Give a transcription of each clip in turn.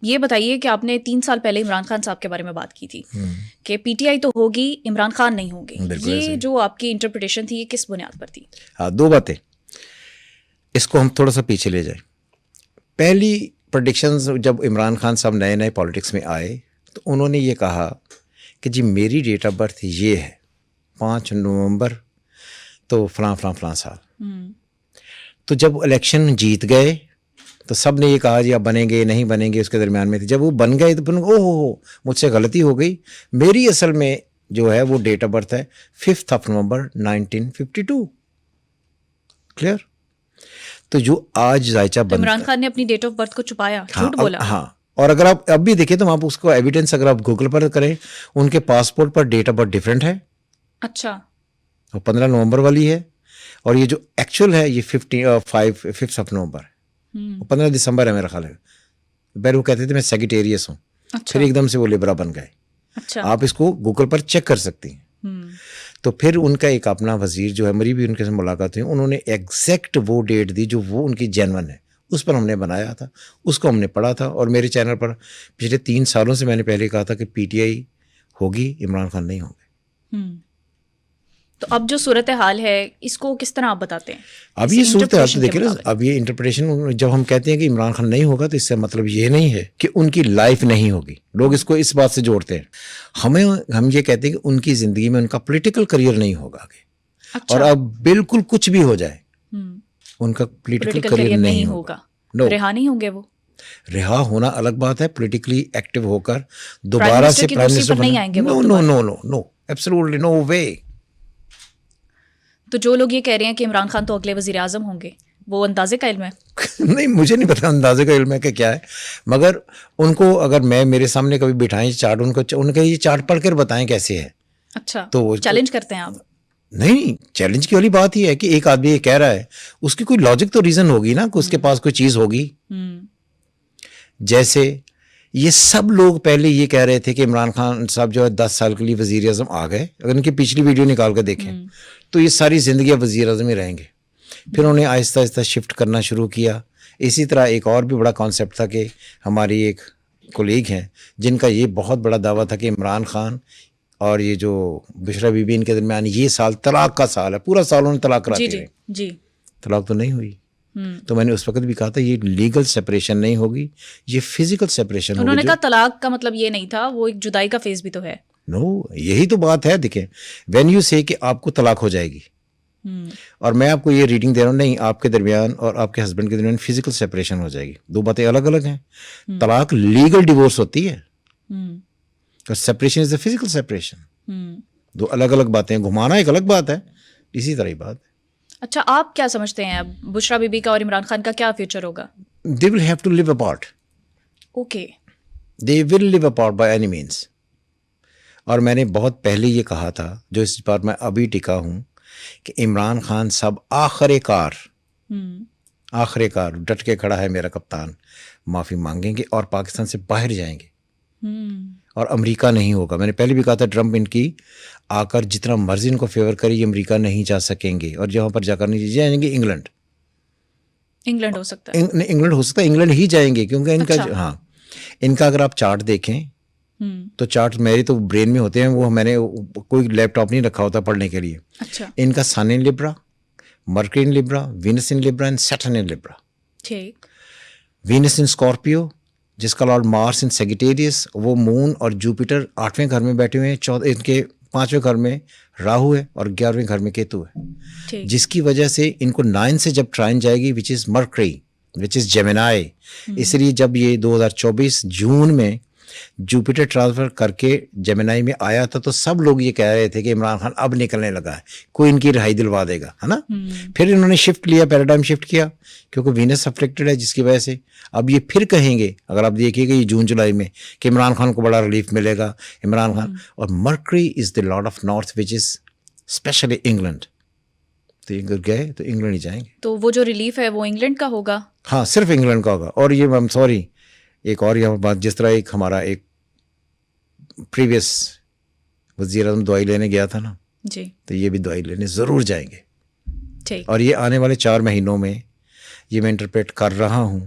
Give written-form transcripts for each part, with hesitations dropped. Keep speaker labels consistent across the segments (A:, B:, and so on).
A: یہ بتائیے کہ آپ نے 3 سال پہلے عمران خان صاحب کے بارے میں بات کی تھی کہ پی ٹی آئی تو ہوگی، عمران خان نہیں ہوں گے. یہ جو آپ کی انٹرپریٹیشن تھی یہ کس بنیاد پر تھی؟
B: ہاں، دو باتیں. اس کو ہم تھوڑا سا پیچھے لے جائیں. پہلی پریڈکشنز جب عمران خان صاحب نئے نئے پالیٹکس میں آئے تو انہوں نے یہ کہا کہ جی میری ڈیٹ آف برتھ یہ ہے 5 نومبر تو فلاں فلاں فلاں سال. تو جب الیکشن جیت گئے تو سب نے یہ کہا جی آپ بنیں گے نہیں بنیں گے، اس کے درمیان میں تھے. جب وہ بن گئے تو او ہو مجھ سے غلطی ہو گئی. میری اصل میں جو ہے وہ ڈیٹ آف برتھ ہے 5 نومبر 1952. کلیئر؟ تو جو آج ذائچہ
A: عمران خان نے اپنی ڈیٹ آف برتھ کو چھپایا، جھوٹ بولا.
B: ہاں، اور اگر آپ اب بھی دیکھیں تو آپ اس کو ایویڈنس اگر آپ گوگل پر کریں ان کے پاسپورٹ پر ڈیٹ آف برتھ ڈفرینٹ ہے.
A: اچھا.
B: وہ 15 نومبر والی ہے اور یہ جو ایکچوئل ہے یہ 5 نومبر ہے. 15 دسمبر ہے میرا خیال ہے. پہلے وہ کہتے تھے میں سیگیٹیریس ہوں، پھر ایک دم سے وہ لیبرا بن گئے. آپ اس کو گوگل پر چیک کر سکتی ہیں. تو پھر ان کا ایک اپنا وزیر جو ہے، میری بھی ان کے ساتھ ملاقات ہوئی، انہوں نے ایگزیکٹ وہ ڈیٹ دی جو وہ ان کی جینون ہے. اس پر ہم نے بنایا تھا، اس کو ہم نے پڑھا تھا. اور میرے چینل پر پچھلے 3 سالوں سے میں نے پہلے کہا تھا کہ پی ٹی آئی ہوگی، عمران خان نہیں ہوں گے.
A: تو اب جو صورتحال ہے اس کو کس طرح آپ بتاتے ہیں؟
B: اب یہ صورتحال تو دیکھیں نا، اب یہ انٹرپریٹیشن جب ہم کہتے ہیں کہ عمران خان نہیں ہوگا تو اس سے مطلب یہ نہیں ہے کہ ان کی لائف نہیں ہوگی. لوگ اس کو اس بات سے جوڑتے ہیں. ہم یہ کہتے ہیں کہ ان کی زندگی میں ان کا پولیٹیکل کریئر نہیں ہوگا آگے. اور اب بالکل کچھ بھی ہو جائے ان کا پولیٹیکل کریئر نہیں ہوگا.
A: رہا نہیں ہوں گے. وہ
B: رہا ہونا الگ بات ہے، پولیٹیکلی ایکٹیو ہو کر دوبارہ سے پرائم منسٹر
A: نہیں آئیں گے.
B: نو ایبسولوٹلی نو وے.
A: تو جو لوگ یہ کہہ رہے ہیں کہ عمران خان تو اگلے وزیر اعظم ہوں گے، وہ اندازے کا علم ہے؟
B: نہیں، مجھے نہیں پتا اندازے کا علم ہے کہ کیا ہے، مگر ان کو اگر میرے سامنے کبھی بٹھائیں چارٹ، ان کا یہ چارٹ پڑھ کر بتائیں کیسے ہے.
A: اچھا،
B: تو
A: چیلنج کرتے ہیں آپ؟
B: نہیں، چیلنج کی والی بات ہی ہے کہ ایک آدمی یہ کہہ رہا ہے، اس کی کوئی لاجک تو ریزن ہوگی نا، کہ اس کے پاس کوئی چیز ہوگی. جیسے یہ سب لوگ پہلے یہ کہہ رہے تھے کہ عمران خان صاحب جو ہے 10 سال کے لیے وزیر اعظم آ گئے. اگر ان کی پچھلی ویڈیو نکال کے دیکھیں تو یہ ساری زندگی وزیر اعظم ہی رہیں گے. پھر انہوں نے آہستہ آہستہ شفٹ کرنا شروع کیا. اسی طرح ایک اور بھی بڑا کانسیپٹ تھا کہ ہماری ایک کولیگ ہیں جن کا یہ بہت بڑا دعویٰ تھا کہ عمران خان اور یہ جو بشرا بی بی ان کے درمیان یہ سال طلاق کا سال ہے، پورا سال انہوں نے طلاق کراتے رہے.
A: جی،
B: طلاق تو نہیں ہوئی. تو میں نے اس وقت بھی کہا تھا یہ لیگل سیپریشن نہیں ہوگی، یہ فزیکل سیپریشن ہوگی.
A: انہوں نے کہا طلاق کا مطلب یہ نہیں تھا، وہ ایک جدائی کا فیز بھی تو ہے.
B: نو، یہی تو بات ہے. دیکھیں، وین یو سے کہ آپ کو طلاق ہو جائے گی، اور میں آپ کو یہ ریڈنگ دے رہا ہوں، نہیں، آپ کے درمیان اور آپ کے ہسبینڈ کے درمیان فزیکل سیپریشن ہو جائے گی. دو باتیں الگ الگ ہیں. طلاق لیگل ڈیورس ہوتی ہے اور separation is a physical separation. دو الگ الگ باتیں. گھمانا ایک الگ بات ہے، اسی طرح ہی بات ہے.
A: اچھا، آپ کیا سمجھتے ہیں اب بشرا بی بی کا اور عمران خان کا کیا فیوچر ہوگا؟
B: They will have to live apart.
A: Okay.
B: They will live apart by any means. اور میں نے بہت پہلے یہ کہا تھا، جو اس پر میں ابھی ٹکا ہوں، کہ عمران خان صاحب آخر کار ڈٹ کے کھڑا ہے میرا کپتان، معافی مانگیں گے اور پاکستان سے باہر جائیں گے. اور امریکہ نہیں ہوگا. میں نے پہلے بھی کہا تھا ٹرمپ ان کی آ کر جتنا مرضی ان کو فیور کرے یہ امریکہ نہیں جا سکیں گے، اور جہاں پر جا کر نہیں جائیں گے انگلینڈ
A: ہو سکتا ہے.
B: انگلینڈ ہو سکتا ہے، انگلینڈ ہی جائیں گے. کیونکہ ان کا ہاں، ان کا اگر آپ چارٹ دیکھیں تو چارٹ میرے تو برین میں ہوتے ہیں، وہ میں نے کوئی لیپ ٹاپ نہیں رکھا ہوتا پڑھنے کے لیے. ان کا sun in Libra, Mercury in Libra, Venus in Libra and Saturn in Libra. Venus in Scorpio جس کا لارڈ مارس ان سیگیٹیریس، وہ مون اور جوپیٹر 8ویں گھر میں بیٹھے ہوئے ہیں. ان کے 5ویں گھر میں راہو ہے اور 11ویں گھر میں کیتو ہے، جس کی وجہ سے ان کو 9 سے جب ٹرائن جائے گی وچ از مرکری وچ از جیمنائی. اس لیے جب یہ 2024 جون میں جوپیٹر ٹرانسفر کر کے جیمنائی میں آیا تھا تو سب لوگ یہ کہہ رہے تھے کہ عمران خان اب نکلنے لگا ہے، کوئی ان کی رہائی دلوا دے گا، ہے نا. پھر انہوں نے شفٹ لیا، پیراڈائم شفٹ کیا، کیونکہ وینس افلیکٹڈ ہے، جس کی وجہ سے اب یہ پھر کہیں گے، اگر آپ دیکھیے گا یہ جون جولائی میں، کہ عمران خان کو بڑا ریلیف ملے گا. عمران خان اور Mercury is the lord of north which is specially England. تو گئے تو انگلینڈ ہی جائیں گے.
A: تو وہ جو ریلیف ہے وہ انگلینڈ کا ہوگا.
B: ہاں، صرف انگلینڈ کا ہوگا. اور یہ سوری ایک اور یہاں بات، جس طرح ایک ہمارا ایک پریویس وزیر اعظم دعائی لینے گیا تھا نا،
A: جی،
B: تو یہ بھی دعائی لینے ضرور جائیں گے. اور یہ آنے والے 4 مہینوں میں یہ میں انٹرپریٹ کر رہا ہوں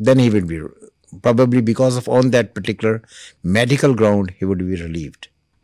B: Then he would be probably because of on that particular medical ground he would be relieved.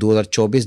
B: 2024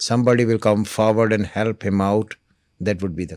B: somebody will come forward and help him out. that would be the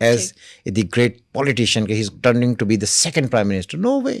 B: as the great politician. He's turning to be the second prime minister. No way.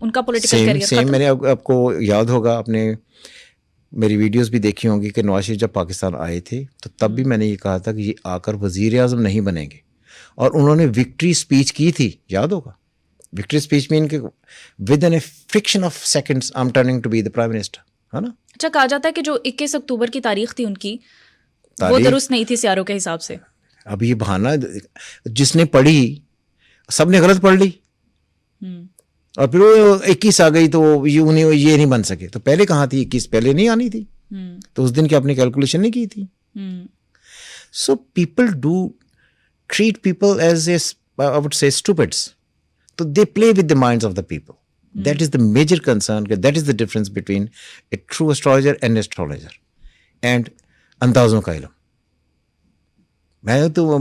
A: ان کا political career
B: same. میں نے آپ کو یاد ہوگا، آپ نے میری ویڈیوز بھی دیکھی ہوں گی کہ نواز شریف جب پاکستان آئے تھے تو تب بھی میں نے یہ کہا تھا کہ یہ آ کر وزیر اعظم نہیں بنیں گے، اور انہوں نے وکٹری اسپیچ کی تھی، یاد ہوگا. وکٹری اسپیچ میں ان کے within a fraction of seconds I am turning to be the prime minister, ہے نا.
A: اچھا، کہا جاتا ہے کہ جو 21 اکتوبر کی تاریخ تھی ان کی وہ درست نہیں تھی سیاروں کے حساب سے.
B: اب یہ بہانہ جس نے پڑھی سب نے غلط پڑھ لی، اور پھر وہ 21 آ گئی تو انہیں یہ نہیں بن سکے. تو پہلے کہاں تھی 21؟ پہلے نہیں آنی تھی، تو اس دن کی اپنی کیلکولیشن نہیں کی تھی. So people do treat people as uh I would say stupids. تو they play with the minds of the people. That is the major concern, that is the difference between a true astrologer and astrologer and اندازوں کا علم.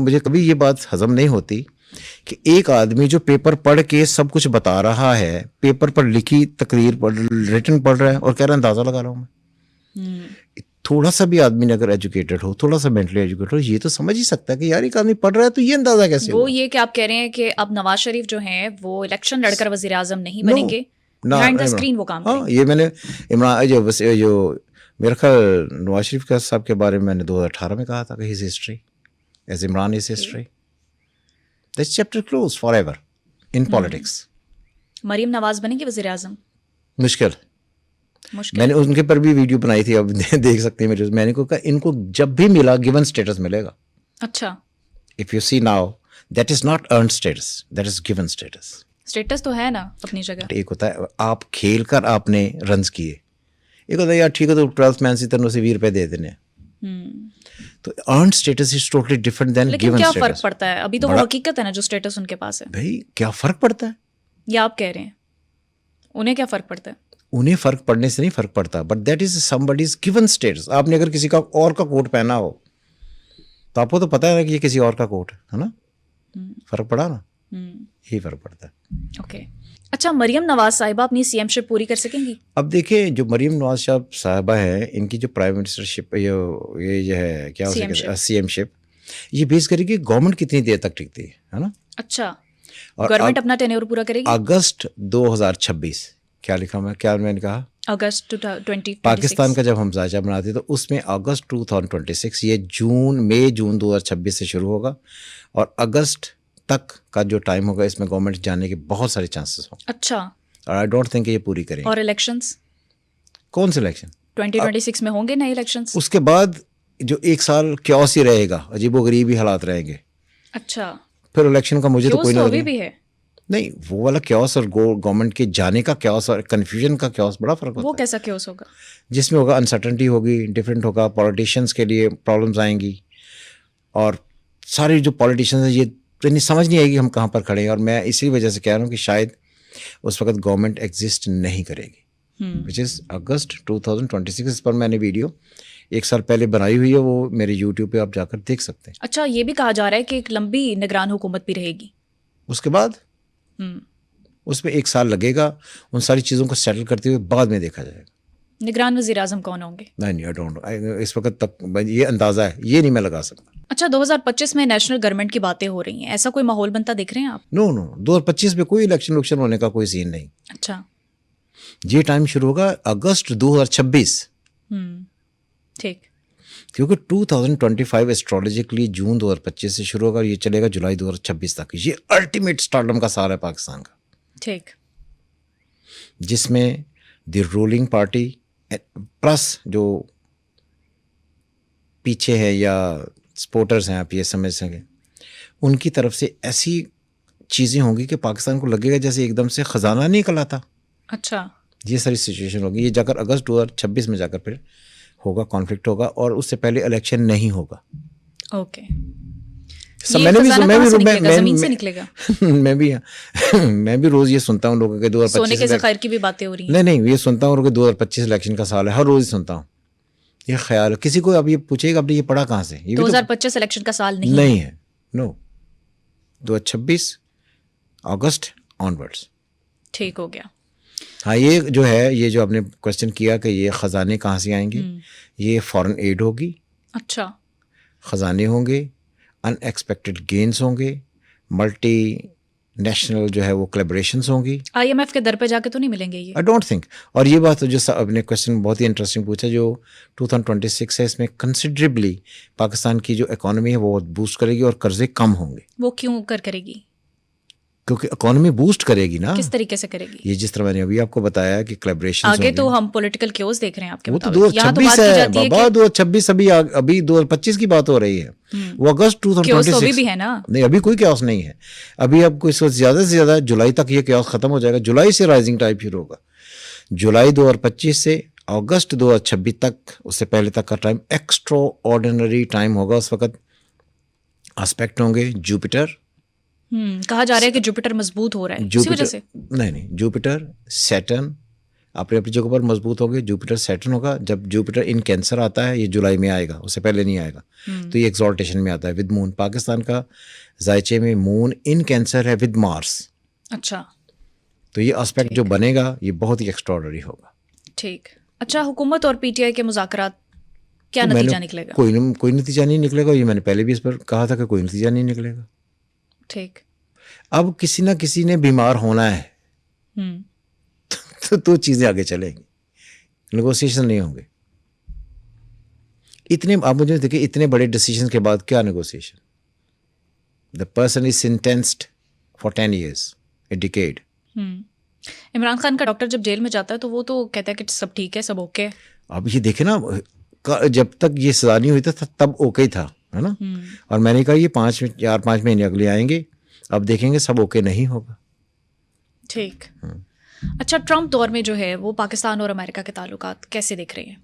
B: مجھے کبھی یہ بات ہضم نہیں ہوتی کہ ایک آدمی جو پیپر پڑھ کے سب کچھ بتا رہا ہے، پیپر پر لکھی تقریر ریٹن پڑھ رہا ہے اور کہہ رہا ہے اندازہ لگا رہا ہوں میں. تھوڑا سا بھی آدمی نے اگر ایجوکیٹڈ ہو، تھوڑا سا مینٹلی ایجوکیٹڈ ہو، یہ تو سمجھ ہی سکتا ہے کہ یار ایک آدمی پڑھ رہا ہے تو یہ اندازہ کیسے
A: وہ یہ کہ آپ کہہ رہے ہیں کہ اب نواز شریف جو ہیں وہ الیکشن لڑ کر وزیر اعظم نہیں بنیں گے، بیہائنڈ دا اسکرین وہ کام کریں گے.
B: یہ میں نے عمران جو میرا خیال نواز شریف کا صاحب کے بارے میں نے 2018 میں کہا تھا کہ his history as Imran is history. This chapter closed forever in politics.
A: Maryam Nawaz بنے گی وزیر اعظم؟
B: مشکل. میں نے ان کے پر بھی ویڈیو بنائی تھی، اب دیکھ سکتے ہیں میرے. میں نے کہا ان کو جب بھی ملا گیون اسٹیٹس ملے گا.
A: اچھا.
B: If you see now, that is not earned status, that is given status.
A: Status تو ہے نا اپنی جگہ.
B: ایک ہوتا ہے آپ کھیل کر آپ نے رنز کیے، ایک ہوتا ہے یار ٹھیک ہے تو 12th مین سی طرح سے 20 روپے دے دینے. تو earned status is totally different than given status.
A: لیکن کیا فرق پڑتا ہے؟ ابھی تو وہ حقیقت ہے نا جو اسٹیٹس ان کے پاس ہے.
B: بھائی کیا فرق پڑتا ہے؟
A: یا آپ کہہ رہے ہیں انہیں کیا فرق پڑتا ہے؟
B: انہیں فرق پڑنے سے نہیں فرق پڑتا، but that is somebody's given status. آپ نے اگر کسی کا اور کا کوٹ پہنا ہو تو آپ کو تو پتا ہے نا کہ یہ کسی اور کا کوٹ ہے نا. فرق پڑا نا، یہی فرق پڑتا ہے.
A: اوکے. اچھا، مریم نواز صاحبہ اپنی سی ایم شپ پوری کر سکیں گی؟
B: اب دیکھیں جو مریم نواز صاحبہ ہیں، ان کی جو پرائم منسٹر شپ یہ جو ہے کیا سی ایم شپ، یہ بیس کرے گی گورنمنٹ کتنی دیر تک ٹکتی ہے نا.
A: اچھا، گورنمنٹ اپنا ٹینیور پورا کرے گی
B: اگست 2026. کیا لکھا میں نے کہا
A: اگست 2026.
B: پاکستان کا جب ہم ذائچہ بناتے تو اس میں اگست 2026، یہ جون 2026 سے شروع ہوگا، اور اگست تک کا جو ٹائم ہوگا اس میں گورنمنٹ جانے کے بہت سارے چانسز ہوں.
A: اچھا.
B: اور آئی ڈونٹ تھنک کہ یہ پوری کریں.
A: اور الیکشنز
B: کون سے الیکشن
A: 2026 میں ہوں گے نئے الیکشنز؟
B: اس کے بعد جو ایک سال کیوس ہی رہے گا، عجیب و غریب ہی حالات رہیں گے.
A: اچھا.
B: پھر الیکشن کا مجھے تو کوئی
A: نہ بھی ہے
B: نہیں، وہ والا کیوس اور گورنمنٹ کے جانے کا کیوس اور کنفیوژن کا کیوس بڑا فرق ہوتا ہے.
A: وہ کیسا کیوس ہوگا؟ جس
B: میں ہوگا انسرٹنٹی ہوگی، ڈفرینٹ ہوگا، پولیٹیشینس کے لیے پرابلمز آئیں گی، اور سارے جو پولیٹیشینس ہیں یہ سمجھ نہیں آئے گی ہم کہاں پر کھڑے ہیں. اور میں اسی وجہ سے کہہ رہا ہوں کہ شاید اس وقت گورنمنٹ ایگزسٹ نہیں کرے گی، وچ از اگست 2026. اس پر میں نے ویڈیو 1 سال پہلے بنائی ہوئی ہے، وہ میرے یوٹیوب پہ آپ جا کر دیکھ سکتے ہیں.
A: اچھا، یہ بھی کہا جا رہا ہے کہ ایک لمبی نگران حکومت بھی رہے گی
B: اس کے بعد. اس میں 1 سال لگے گا ان ساری چیزوں کو سیٹل کرتے ہوئے، بعد میں دیکھا جائے گا.
A: نگران وزیر اعظم کون ہوں گے؟
B: نہیں، آئی ڈونٹ نو. اس وقت تک یہ اندازہ ہے، یہ نہیں میں لگا سکتا.
A: اچھا، 2025 میں نیشنل گورنمنٹ کی باتیں ہو رہی ہیں، ایسا کوئی ماحول بنتا دیکھ رہے ہیں آپ؟
B: نو 2025 میں کوئی الیکشن ہونے کا کوئی سین نہیں.
A: اچھا.
B: یہ ٹائم شروع ہوگا اگست 2026.
A: ٹھیک.
B: کیونکہ 2025 اسٹرالوجیکلی جون 2025 سے شروع ہوگا اور یہ چلے گا جولائی 2026 تک. یہ الٹیمیٹ اسٹارڈم کا سہارا ہے پاکستان کا.
A: ٹھیک.
B: جس میں دی رولنگ پارٹی پلس جو پیچھے ہے یا سپورٹرز ہیں، آپ یہ سمجھ سکیں، ان کی طرف سے ایسی چیزیں ہوں گی کہ پاکستان کو لگے گا جیسے ایک دم سے خزانہ نہیں نکلا تھا.
A: اچھا.
B: یہ ساری سچویشن ہوگی. یہ جا کر اگست 2026 میں جا کر پھر ہوگا، کانفلکٹ ہوگا، اور اس سے پہلے الیکشن نہیں ہوگا.
A: اوکے.
B: میں بھی روز یہ سنتا ہوں لوگوں کے 2025
A: سونے کے ذخائر کی بھی باتیں ہو رہی ہیں.
B: نہیں، یہ سنتا ہوں کہ 2025 الیکشن کا سال ہے، ہر روز سنتا ہوں یہ خیال. کسی کو اب یہ پوچھے گا آپ نے یہ پڑھا کہاں سے؟
A: 2025 الیکشن کا سال نہیں
B: ہے. نو، 2026 اگست آنورڈس.
A: ٹھیک ہو گیا.
B: ہاں، یہ جو ہے، یہ جو آپ نے کوشچن کیا کہ یہ خزانے کہاں سے آئیں گے، یہ فارن ایڈ ہوگی.
A: اچھا.
B: خزانے ہوں گے، ان ایکسپیکٹڈ گینز ہوں گے، ملٹی نیشنل جو ہے وہ کولیبریشنز ہوں گی.
A: IMF کے در پہ جا کے تو نہیں ملیں گے یہ؟
B: I don't think. اور یہ بات جو آپ نے کویشچن بہت ہی انٹرسٹنگ پوچھا, جو 2026 ہے اس میں کنسیڈریبلی پاکستان کی جو اکانومی ہے وہ بوسٹ کرے گی اور قرضے کم ہوں گے.
A: وہ کیوں کرے گی؟
B: کیونکہ اکانومی بوسٹ کرے گی نا.
A: کس طریقے سے کرے گی؟
B: یہ جس طرح میں نے ابھی آپ کو بتایا کہ کولیبریشن
A: آگے تو ہم پولیٹیکل کیوس دیکھ رہے ہیں آپ کے
B: مطابق. وہ تو 2026 ہے بابا, 2026 ابھی 2025 کی بات ہو رہی ہے. وہ اگست 2026
A: بھی ہے نا.
B: نہیں, ابھی کوئی قیاس نہیں ہے. ابھی اب کو اس وقت زیادہ سے زیادہ جولائی تک یہ قیاس ختم ہو جائے گا. جولائی سے رائزنگ ٹائپ شروع ہوگا. جولائی 2025 سے اگست 2026 تک, اس سے پہلے تک کا ٹائم ایکسٹرا آرڈینری ٹائم ہوگا. اس وقت آسپیکٹ ہوں گے جوپیٹر.
A: کہا جا رہا ہے کہ جوپیٹر مضبوط ہو رہا ہے اسی وجہ سے.
B: نہیں, جوپیٹر سیٹرن اپنی جگہ پر مضبوط ہو گئے. جوپیٹر سیٹرن ہوگا. جب جوپیٹر ان کینسر آتا ہے, یہ جولائی میں آئے گا, اس سے پہلے نہیں آئے گا, تو یہ ایکزالٹیشن میں آتا ہے ود مون. پاکستان کا ذائچے میں مون ان کینسر ہے ود مارس.
A: اچھا,
B: تو یہ آسپیکٹ جو بنے گا یہ بہت ہی ایکسٹراڈنری ہوگا.
A: ٹھیک. اچھا, حکومت اور PTI کے مذاکرات کیا نتیجہ نکلے گا؟
B: کوئی نتیجہ نہیں نکلے گا. یہ میں نے پہلے بھی اس پر کہا تھا کہ کوئی نتیجہ نہیں نکلے گا.
A: ٹھیک.
B: اب کسی نہ کسی نے بیمار ہونا ہے تو چیزیں آگے چلیں گی. نیگوسیشن نہیں ہوں گے اتنے. آپ مجھے دیکھیں, اتنے بڑے ڈیسیجن کے بعد کیا negotiation. The person is sentenced for 10 years, a decade.
A: Imran Khan کا ڈاکٹر جب جیل میں جاتا ہے تو وہ تو کہتا ہے کہ سب ٹھیک ہے, سب اوکے.
B: اب یہ دیکھیں نا, جب تک یہ سزا نہیں ہوئی تھا تب اوکے تھا, ہے نا. اور میں نے کہا یہ 4-5 مہینے اگلے آئیں گے, اب دیکھیں گے سب اوکے نہیں ہوگا.
A: ٹھیک. اچھا, ٹرمپ دور میں جو ہے وہ پاکستان اور امریکہ کے تعلقات کیسے دیکھ رہے ہیں؟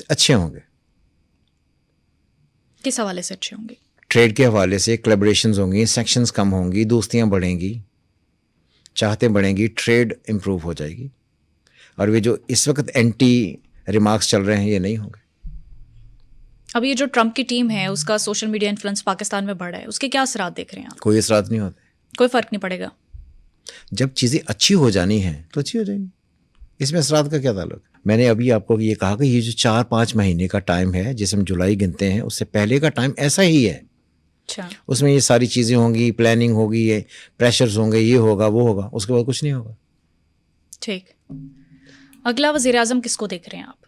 B: اچھے ہوں گے.
A: کس حوالے سے اچھے ہوں گے؟
B: ٹریڈ کے حوالے سے کولیبریشنز ہوں گی, سیکشنز کم ہوں گی, دوستیاں بڑھیں گی, چاہتے بڑھیں گی, ٹریڈ امپروو ہو جائے گی. اور یہ جو اس وقت اینٹی ریمارکس چل رہے ہیں یہ نہیں ہوں گے.
A: اب یہ جو ٹرمپ کی ٹیم ہے اس کا سوشل میڈیا انفلوئنس پاکستان میں بڑھ رہا ہے, اس کے کیا اثرات دیکھ رہے ہیں آپ؟
B: کوئی اثرات نہیں ہوتے.
A: کوئی فرق نہیں پڑے گا.
B: جب چیزیں اچھی ہو جانی ہیں تو اچھی ہو جائیں گی. اس میں اثرات کا کیا تعلق ہے؟ میں نے ابھی آپ کو یہ کہا کہ یہ جو 4-5 مہینے کا ٹائم ہے جسے ہم جولائی گنتے ہیں, اس سے پہلے کا ٹائم ایسا ہی ہے.
A: اچھا,
B: اس میں یہ ساری چیزیں ہوں گی, پلاننگ ہوگی, یہ پریشرز ہوں گے, یہ ہوگا وہ ہوگا, اس کے بعد کچھ نہیں ہوگا.
A: ٹھیک. اگلا وزیر اعظم کس کو دیکھ رہے ہیں آپ؟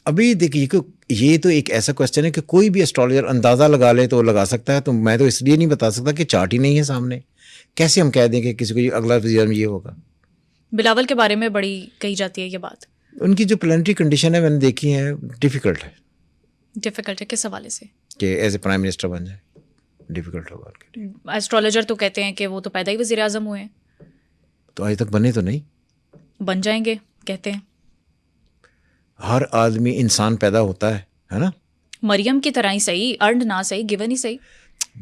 B: ابھی دیکھیے کہ یہ تو ایک ایسا کوشچن ہے کہ کوئی بھی اسٹرالوجر اندازہ لگا لے تو لگا سکتا ہے. تو میں تو اس لیے نہیں بتا سکتا کہ چارٹ ہی نہیں ہے سامنے. کیسے ہم کہہ دیں کہ کسی کو اگلا وزیر اعظم یہ ہوگا؟
A: بلاول کے بارے میں بڑی کہی جاتی ہے یہ بات.
B: ان کی جو پلانٹری کنڈیشن ہے میں نے دیکھی ہے, ڈیفیکلٹ ہے.
A: ڈیفیکلٹ ہے کس حوالے سے؟
B: کہ ایز اے پرائم منسٹر بن جائے, ڈیفیکلٹ ہوگا.
A: ایسٹرالوجر تو کہتے ہیں کہ وہ تو پیدا ہی وزیر اعظم ہوئے ہیں.
B: تو آج تک بنے تو نہیں.
A: بن جائیں گے کہتے ہیں.
B: ہر آدمی انسان پیدا ہوتا ہے نا.
A: مریم کی طرح ہی صحیح, ارنڈ نہ صحیح, گیون ہی صحیح.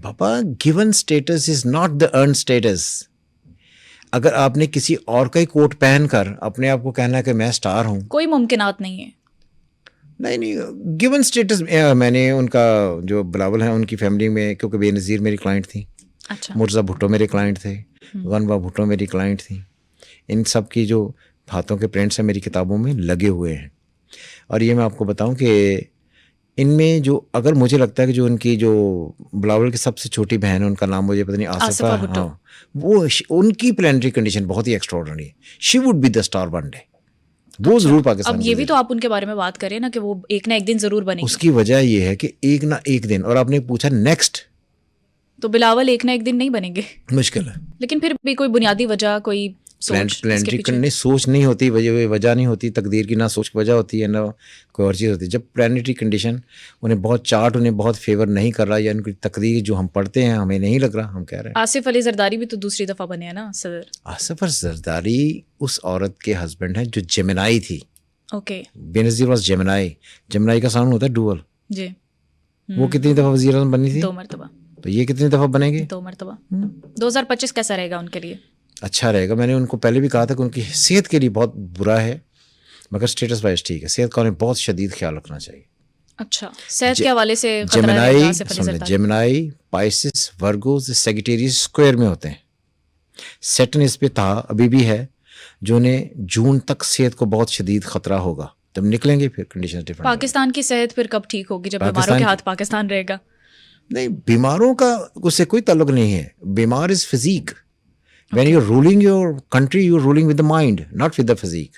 B: بابا given status is not the earn status. اگر آپ نے کسی اور کا ہی کوٹ پہن کر اپنے آپ کو کہنا ہے کہ میں اسٹار ہوں,
A: کوئی ممکنات نہیں ہے.
B: نہیں, گیون اسٹیٹس. میں نے ان کا جو بلاول ہیں ان کی فیملی میں, کیونکہ بے نظیر میری کلائنٹ تھیں.
A: اچھا.
B: مرزا بھٹو میرے کلائنٹ تھے, غنوا بھٹو میری کلائنٹ تھیں. ان سب کی جو ہاتھوں کے پرنٹس ہیں میری کتابوں میں لگے ہوئے ہیں. اور یہ میں آپ کو بتاؤں کہ ان میں جو, اگر مجھے لگتا ہے کہ جو ان کی جو بلاول کی سب سے چھوٹی بہن ہے, ان کا نام مجھے پتہ نہیں, آصفہ, ہاں, وہ ان کی پلانٹری کنڈیشن بہت ہی ایکسٹراڈنری ہے. She would be the star one day. وہ ضرور پاکستان.
A: اب یہ بھی تو آپ ان کے بارے میں بات کریں نا کہ وہ ایک نہ ایک دن ضرور بنے.
B: اس کی وجہ یہ ہے کہ ایک نہ ایک دن, اور آپ نے پوچھا نیکسٹ,
A: تو بلاول ایک نہ ایک دن نہیں بنیں گے. مشکل ہے. لیکن پھر بھی کوئی بنیادی وجہ, کوئی
B: پلانٹری سوچ نہیں ہوتی, وجہ نہیں ہوتی تقدیر کی, نہ سوچ کی وجہ ہوتی ہے, نہ کوئی اور چیز ہوتی ہے. جب پلانٹری کنڈیشن انہیں بہت چارٹ انہیں بہت فیور نہیں کر رہا, یا ان کی تقدیر جو ہم پڑھتے ہیں ہمیں نہیں لگ رہا, ہم کہہ رہے ہیں.
A: آصف علی زرداری بھی تو دوسری دفعہ بنے ہیں نا صدر.
B: آصف علی زرداری اس عورت کے ہسبینڈ ہیں جو جیمنائی تھی.
A: اوکے.
B: بے نظیر واز جیمنائی. جیمنائی کا ساؤنڈ ہوتا ہے ڈوول.
A: جی.
B: وہ کتنی دفعہ وزیر اعظم بنی تھی؟
A: 2 مرتبہ.
B: تو یہ کتنی دفعہ بنیں گے؟
A: 2 مرتبہ. 2025 کیسا رہے گا ان کے لیے؟ اچھا
B: رہے گا. میں نے ان کو پہلے بھی کہا تھا کہ ان کی صحت کے لیے بہت برا ہے, مگر اسٹیٹس وائز ٹھیک ہے. صحت کا انہیں بہت شدید خیال رکھنا چاہیے.
A: اچھا, صحت کے حوالے سے
B: جیمنائی, پائسس, ورگوز, سیگیٹیریس اسکوائر میں ہوتے ہیں. سیٹن اس پہ تھا, ابھی بھی ہے, جو انہیں جون تک صحت کو بہت شدید خطرہ ہوگا. تب نکلیں گے پھر کنڈیشن ڈفرنٹ.
A: پاکستان کی صحت پھر کب ٹھیک ہوگی؟ جب بیماروں کے ہاتھ پاکستان رہے گا.
B: نہیں, بیماروں کا اس سے کوئی تعلق نہیں ہے. بیمار از physique. When you're ruling your country, you're ruling with the mind, not with the physique.